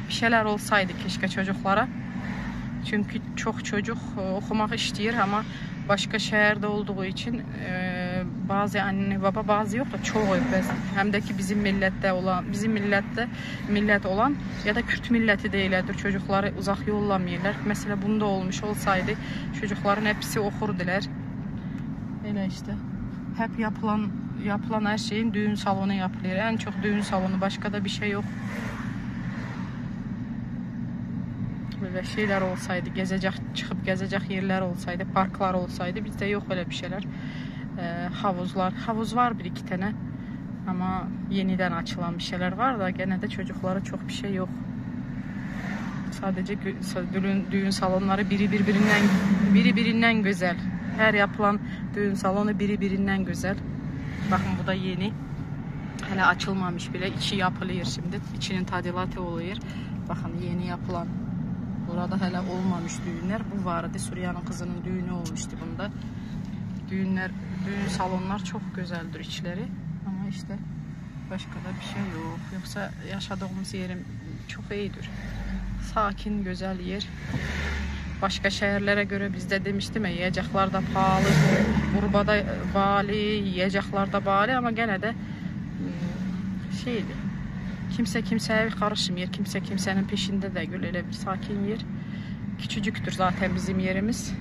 Bir şeyler olsaydı keşke çocuklara. Çünkü çok çocuk okumak istiyor ama başka şehirde olduğu için bazı anne baba bazı yok da çoğu hem de ki bizim millette millet olan ya da Kürt milleti değildir çocukları uzak yollamıyorlar. Mesela bunda olmuş olsaydı çocukların hepsi okurdular. Böyle işte. Hep yapılan her şeyin düğün salonu yapılıyor. En çok düğün salonu. Başka da bir şey yok. Böyle şeyler olsaydı, çıkıp gezecek yerler olsaydı, parklar olsaydı, bizde yok öyle bir şeyler. Havuzlar. Havuz var bir iki tane. Ama yeniden açılan bir şeyler var da gene de çocuklara çok bir şey yok. Sadece düğün salonları birinden güzel. Her yapılan düğün salonu birinden güzel. Bakın bu da yeni. Hele açılmamış bile. İçi yapılıyor şimdi. İçinin tadilatı oluyor. Bakın yeni yapılan. Burada hele olmamış düğünler. Bu vardı. Suriye'nin kızının düğünü olmuştu bunda. Düğün salonlar çok güzeldir içleri. Ama işte başka da bir şey yok. Yoksa yaşadığımız yerim çok iyidir. Sakin, güzel yer. Başka şehirlere göre bizde demiştim ya, yiyecekler de pahalı, gurbada pahalı, yiyecekler de pahalı ama gene de şeydi. Kimse kimseye karışmıyor. Kimse kimsenin peşinde de öyle bir sakin yer. Küçücüktür zaten bizim yerimiz.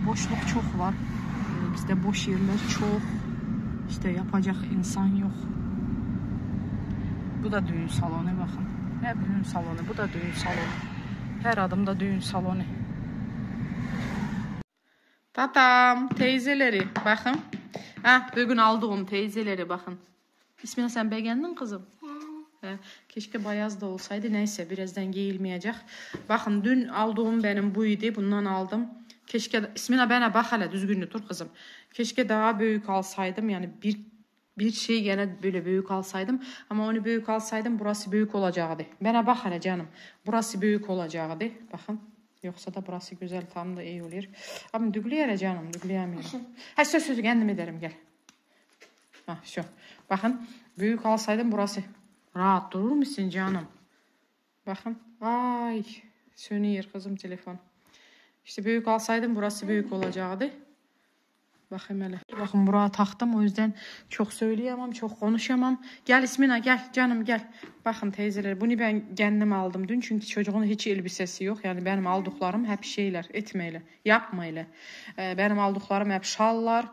Boşluk çok var. Bizde boş yerler çok. İşte yapacak insan yok. Bu da düğün salonu bakın. Hep düğün salonu. Bu da düğün salonu. Her adımda düğün salonu. Tatam, teyzeleri bakın. Bugün aldığım teyzeleri bakın. İsmini sen beğendin kızım? Keşke beyaz da olsaydı. Neyse birazdan giyilmeyecek. Bakın dün aldığım benim buydu. Bundan aldım. Keşke ismine bana bak hele düzgün dur kızım. Keşke daha büyük alsaydım. Yani bir şey gene böyle büyük alsaydım. Ama onu büyük alsaydım burası büyük olacaktı. Bana bak hele canım. Burası büyük olacaktı. Bakın. Yoksa da burası güzel tam da iyi olur. Ama dügleyere canım. Dügleyemiyorum. Söz kendim ederim gel. Şu. Bakın. Büyük alsaydım burası. Rahat durur musun canım? Bakın. Ay. Sönüyor kızım telefon. İşte büyük alsaydım burası büyük olacaktı. Bakayım hele. Bakın buraya taktım o yüzden çok söyleyemem, çok konuşamam. Gel İsmina gel canım gel. Bakın teyzeler bunu ben kendim aldım dün çünkü çocuğun hiç elbisesi yok. Yani benim aldıklarım hep şeyler etmeyle, yapmayla. Benim aldıklarım hep şallar,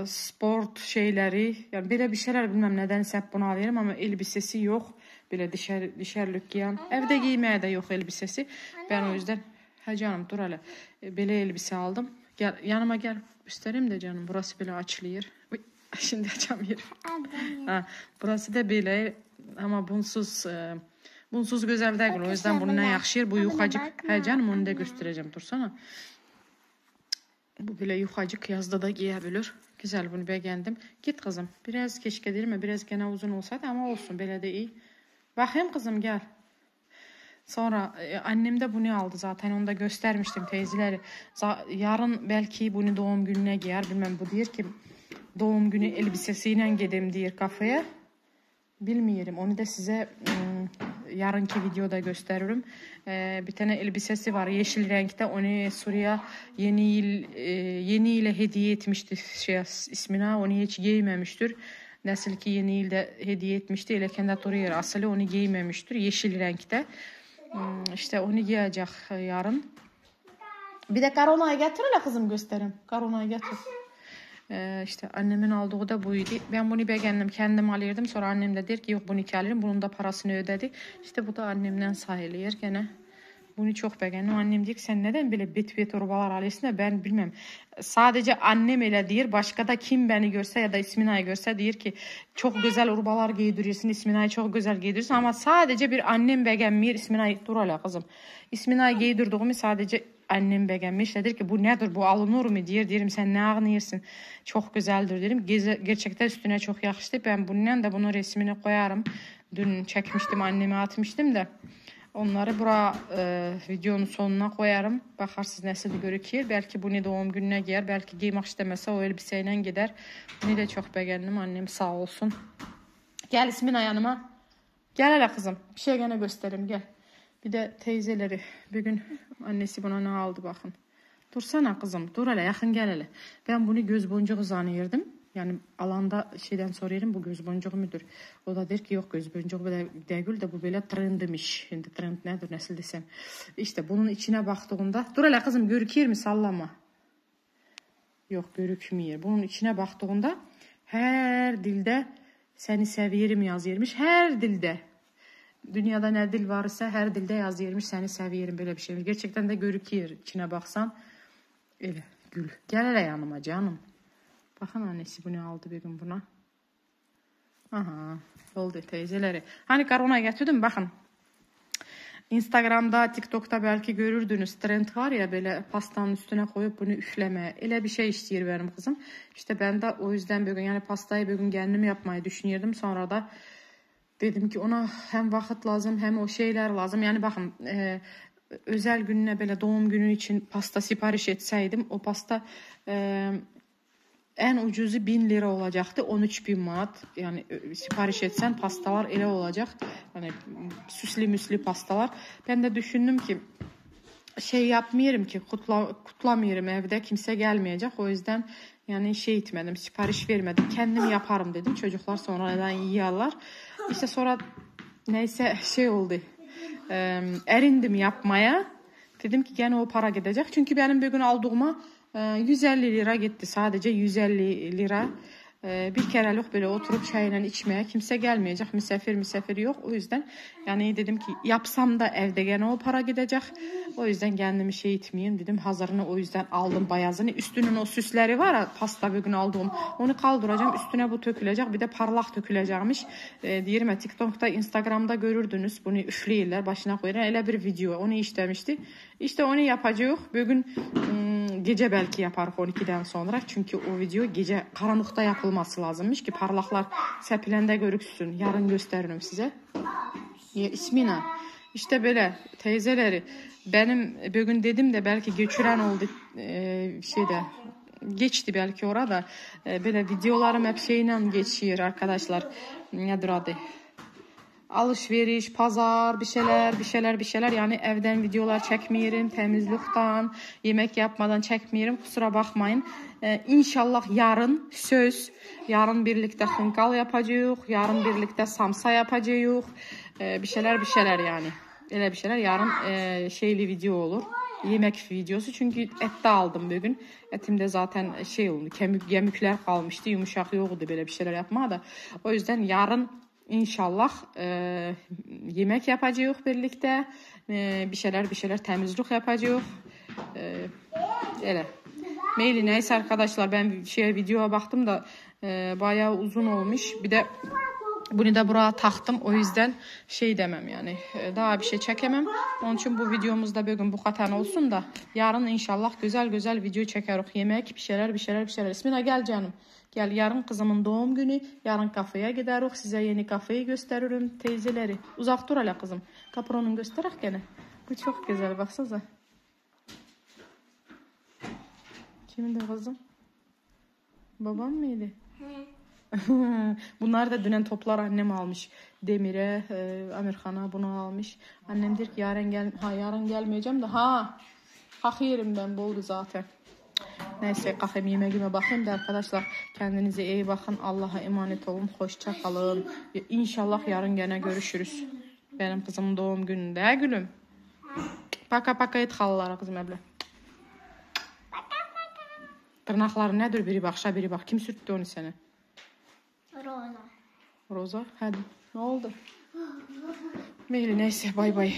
sport şeyleri. Yani böyle bir şeyler bilmem nedense hep bunu alıyorum ama elbisesi yok. Böyle dışarılık giyen. Evde giymeye de yok elbisesi. Ben o yüzden canım dur hele. Böyle elbise aldım. Gel yanıma gel. Göstereyim de canım. Burası bile açılıyor. Şimdi açamıyorum. Burası da böyle ama bunsuz güzel değil. O yüzden bununla yakışır. Bu yukacık. Canım onu da göstereceğim. Dursana. Bu böyle yukacık yazda da giyebilir. Güzel bunu beğendim. Git kızım. Biraz keşke değil mi? Biraz gene uzun olsaydı ama olsun. Böyle de iyi. Bakayım kızım gel. Sonra annem de bunu aldı zaten onu da göstermiştim teyzeleri. Yarın belki bunu doğum gününe giyer bilmem bu diyor ki doğum günü elbisesiyle gideyim diyor kafeye. Bilmiyorum onu da size yarınki videoda gösteririm. Bir tane elbisesi var yeşil renkte onu Suriye yeni ile hediye etmişti ismine onu hiç giymemiştir. Nasıl ki yeni yılda hediye etmişti ile kendi duruyor aslı onu giymemiştir yeşil renkte. İşte onu giyecek yarın. Bir de karonayı getir hele kızım göstereyim. Karonayı getir. İşte annemin aldığı da buydu. Ben bunu beğendim. Kendim alırdım. Sonra annem de der ki yok bunu iki alırım. Bunun da parasını ödedi. İşte bu da annemden sayılıyor gene. Bunu çok beğendim. Annem diyor ki sen neden böyle bet urbalar alıyorsun da ben bilmem. Sadece annem öyle diyor. Başka da kim beni görse ya da İsmina'yı görse diyor ki çok güzel urbalar giydiriyorsun. İsmina'yı çok güzel giydiriyorsun. Ama sadece bir annem beğenmiyor. İsmina'yı dur hala kızım. İsmina'yı giydirdiğimi sadece annem beğenmiş. Dedir ki bu nedir bu alınır mı diyor. Diyorum sen ne anlıyorsun. Çok güzeldir dedim. Gerçekten üstüne çok yakıştı. Ben bundan da bunun resmini koyarım. Dün çekmiştim anneme atmıştım da. Onları buraya videonun sonuna koyarım. Bakarsınız nasıl görüküyor. Belki bunu doğum gününe giyer. Belki giymek istemese o elbiseyle gider. Bunu da çok beğendim. Annem sağ olsun. Gel İsmina yanıma. Gel hele kızım. Bir şey gene göstereyim gel. Bir de teyzeleri. Bugün annesi buna ne aldı bakın. Dursana kızım. Dur hele yakın gel hele. Ben bunu göz boncuğu zannediyordum. Yani alanda şeyden soruyorum bu göz boncuğu mudur? O da der ki yok göz boncuğu değil de bu böyle trendmiş. Şimdi trend nedir nasıl desem. İşte bunun içine baktığımda dur hele kızım görüküyor mu sallama. Yox, görükmür. Bunun içine baxdığında hər dildə səni səviyerim yazırmış. Hər dildə. Dünyada nə dil varsa hər dildə yazırmış səni səviyerim belə bir şey. Gerçekten de görükür. İçine baxsan elə gül. Gəl elə yanıma canım. Baxın annesi bunu aldı bir gün buna. Aha, oldu teyzeleri. Hani korona getirdim bakın. Instagram'da, TikTok'ta belki görürdünüz trend var ya böyle pastanın üstüne koyup bunu üfleme. Öyle bir şey istiyor benim kızım. İşte ben de o yüzden bugün yani pastayı bugün kendim yapmayı düşünüyordum. Sonra da dedim ki ona hem vakit lazım hem o şeyler lazım. Yani bakın özel gününe böyle doğum günü için pasta sipariş etseydim o pasta en ucuzu 1000 lira olacaktı. 13.000 manat. Yani sipariş etsen pastalar ele olacak. Yani süslü müslü pastalar. Ben de düşündüm ki şey yapmıyorum ki kutlamıyorum evde kimse gelmeyecek. O yüzden yani şey etmedim, sipariş vermedim. Kendim yaparım dedim. Çocuklar sonradan yiyorlar. İşte sonra neyse şey oldu. Erindim yapmaya. Dedim ki gene o para gidecek. Çünkü benim bir gün aldığıma 150 lira gitti. Sadece 150 lira. Bir kerelik böyle oturup çayla içmeye kimse gelmeyecek. Misafir yok. O yüzden yani dedim ki yapsam da evde gene o para gidecek. O yüzden kendimi şey etmeyeyim dedim. Hazırını o yüzden aldım bayazını. Üstünün o süsleri var ya pasta bugün aldığım. Onu kaldıracağım. Üstüne bu tökülecek. Bir de parlak tökülecekmiş. Diyelim ya TikTok'ta, Instagram'da görürdünüz. Bunu üfleyirler. Başına koyarlar. Öyle bir video. Onu işlemişti. İşte onu yapacağız. Bugün gece belki yaparıq 12'den sonra. Çünkü o video gece karanlıkta yapılması lazımmış ki parlaklar sepiləndə görüksün. Yarın gösteririm size. İsmina. İşte böyle teyzeleri. Benim bugün dedim de belki geçiren oldu şeyde. Geçti belki orada. Böyle videolarım hep şeyle geçiyor arkadaşlar. Nedir adı? Alışveriş, pazar, bir şeyler. Yani evden videolar çekmiyorum, temizlikten, yemek yapmadan çekmiyorum. Kusura bakmayın. İnşallah yarın söz, yarın birlikte hınkal yapacağız, yarın birlikte samsa yapacağız. Bir şeyler yani. Öyle bir şeyler. Yarın şeyli video olur. Yemek videosu. Çünkü et de aldım bugün. Etimde zaten şey oldu. Kemikler kalmıştı. Yumuşak yoktu böyle bir şeyler yapmaya da. O yüzden yarın İnşallah yemek yapacağız birlikte. Bir şeyler temizlik yapacağız. Öyle. Meyli neyse arkadaşlar ben videoya baktım da bayağı uzun olmuş. Bir de bunu da buraya taktım. O yüzden şey demem yani. Daha bir şey çekemem. Onun için bu videomuzda bugün bu kadar olsun da yarın inşallah güzel video çekeriz. Yemek bir şeyler. İsmina gel canım. Gel yarın kızımın doğum günü. Yarın kafeye gideriz. Size yeni kafeyi gösteririm teyzeleri. Uzak dur hala kızım. Kapronunu gösterək gene. Bu çok güzel baksanıza. Kimin de kızım? Babam mıydı? Bunlar da dünen toplar annem almış. Demir'e, Amirhan'a bunu almış. Annem der ki yarın gelmeyeceğim de kalk yerim ben boldu zaten. Neyse kalkayım yemeğime bakayım da arkadaşlar kendinize iyi bakın. Allah'a emanet olun. Hoşça kalın. İnşallah yarın gene görüşürüz. Benim kızımın doğum gününde gülüm. Paka et xalalara kızım əblə. Tırnaqları nədir? Biri baxşa biri bax. Kim sürttü onu sənə? Roza. Hadi. Ne oldu? Meyli neyse bay bay.